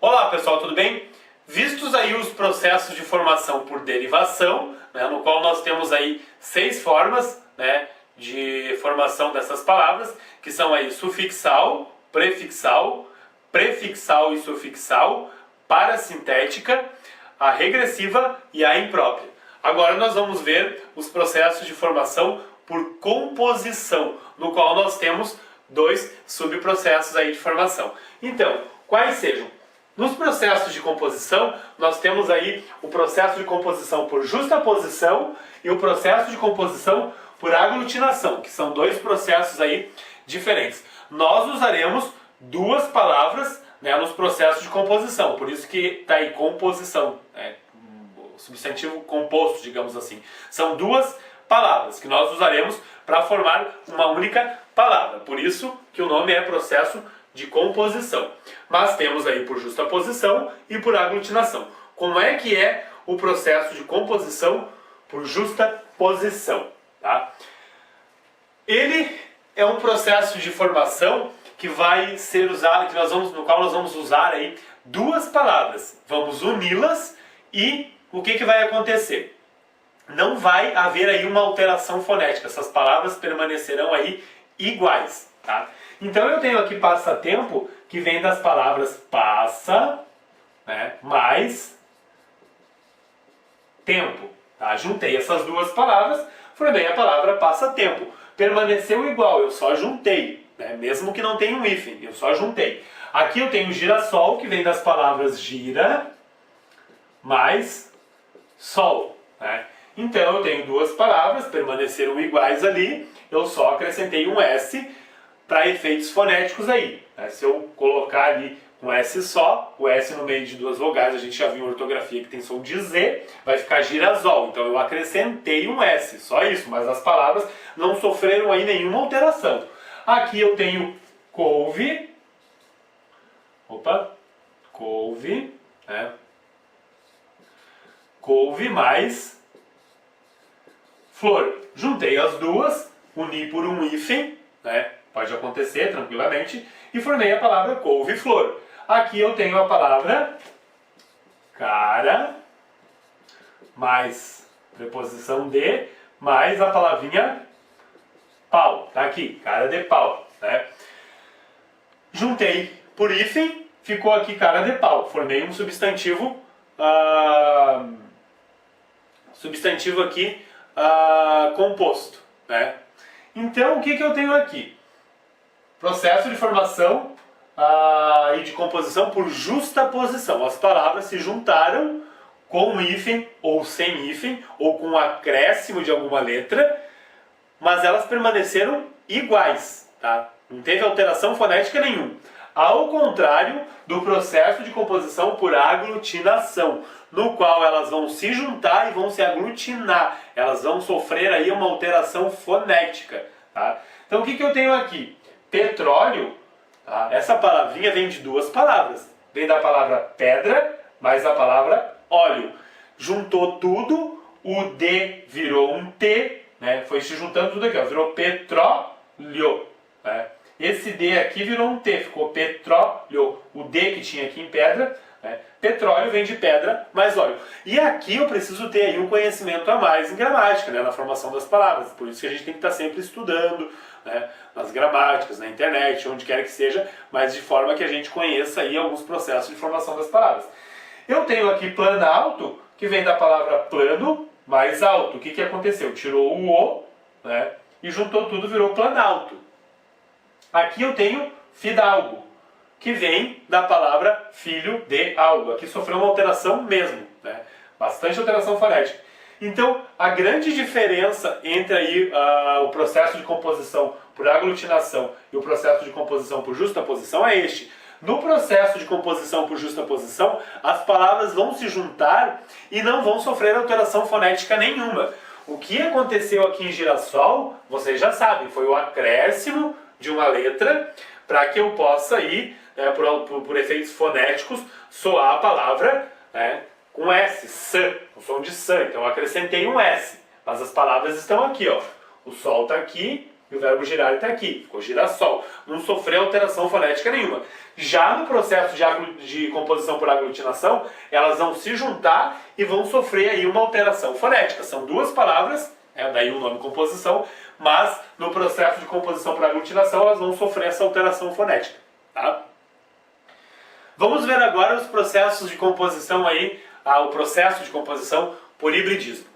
Olá pessoal, tudo bem? Vistos aí os processos de formação por derivação, né, no qual nós temos aí 6 formas, né, de formação dessas palavras, que são aí sufixal, prefixal, prefixal e sufixal, parasintética, a regressiva e a imprópria. Agora nós vamos ver os processos de formação por composição, no qual nós temos 2 subprocessos aí de formação. Então, quais sejam? Nos processos de composição, nós temos aí o processo de composição por justaposição e o processo de composição por aglutinação, que são 2 processos aí diferentes. Nós usaremos 2 palavras, né, nos processos de composição, por isso que está aí composição, né, substantivo composto, digamos assim. São 2 palavras que nós usaremos para formar uma única palavra, por isso que o nome é processo de composição. Mas temos aí por justaposição e por aglutinação. Como é que é o processo de composição por justaposição? Tá? Ele é um processo de formação que vai ser usado, no qual nós vamos usar aí 2 palavras. Vamos uni-las e o que vai acontecer? Não vai haver aí uma alteração fonética. Essas palavras permanecerão aí iguais. Tá? Então eu tenho aqui passatempo, que vem das palavras passa, né, mais tempo. Tá? Juntei essas 2 palavras, formei a palavra passatempo. Permaneceu igual, eu só juntei, né, mesmo que não tenha um hífen, eu só juntei. Aqui eu tenho girassol, que vem das palavras gira mais sol. Né? Então eu tenho 2 palavras, permaneceram iguais ali, eu só acrescentei um S para efeitos fonéticos aí. Né? Se eu colocar ali um S só, o S no meio de 2 vogais, a gente já viu em ortografia que tem som de Z, vai ficar girasol. Então eu acrescentei um S, só isso, mas as palavras não sofreram aí nenhuma alteração. Aqui eu tenho couve, couve, né? Couve mais flor. Juntei as 2, uni por um hífen, né? Pode acontecer tranquilamente, e formei a palavra couve-flor. Aqui eu tenho a palavra cara, mais preposição de, mais a palavrinha pau. Tá aqui, cara de pau. Né? Juntei por hífen, ficou aqui cara de pau. Formei um substantivo, substantivo aqui composto. Né? Então, o que eu tenho aqui? Processo de formação e de composição por justaposição. As palavras se juntaram com um hífen ou sem hífen, ou com um acréscimo de alguma letra, mas elas permaneceram iguais. Tá? Não teve alteração fonética nenhuma. Ao contrário do processo de composição por aglutinação, no qual elas vão se juntar e vão se aglutinar. Elas vão sofrer aí uma alteração fonética. Tá? Então o que eu tenho aqui? Petróleo, tá? Essa palavrinha vem de 2 palavras. Vem da palavra pedra, mais a palavra óleo. Juntou tudo, o D virou um T, né? Foi se juntando tudo aqui, ó, virou petróleo. Né? Esse D aqui virou um T, ficou petróleo. O D que tinha aqui em pedra, né? Petróleo vem de pedra mais óleo. E aqui eu preciso ter aí um conhecimento a mais em gramática, né? Na formação das palavras. Por isso que a gente tem que estar sempre estudando, né? Nas gramáticas, na internet, onde quer que seja, mas de forma que a gente conheça aí alguns processos de formação das palavras. Eu tenho aqui planalto, que vem da palavra plano mais alto. O que aconteceu? Tirou o O, né? E juntou tudo, virou planalto. Aqui eu tenho fidalgo, que vem da palavra filho de algo. Aqui sofreu uma alteração mesmo, né? Bastante alteração fonética. Então, a grande diferença entre aí, o processo de composição por aglutinação e o processo de composição por justaposição é este. No processo de composição por justaposição, as palavras vão se juntar e não vão sofrer alteração fonética nenhuma. O que aconteceu aqui em girassol, vocês já sabem, foi o acréscimo de uma letra para que eu possa ir, né, por efeitos fonéticos, soar a palavra, né, com S, S, o som de S. Então eu acrescentei um S, mas as palavras estão aqui, ó. O sol está aqui E o verbo girar está aqui, ficou girassol. Não sofreu alteração fonética nenhuma. Já no processo de composição por aglutinação, elas vão se juntar e vão sofrer aí uma alteração fonética. São duas palavras, daí o nome composição, mas no processo de composição por aglutinação elas vão sofrer essa alteração fonética. Tá? Vamos ver agora os processos de composição aí, o processo de composição por hibridismo.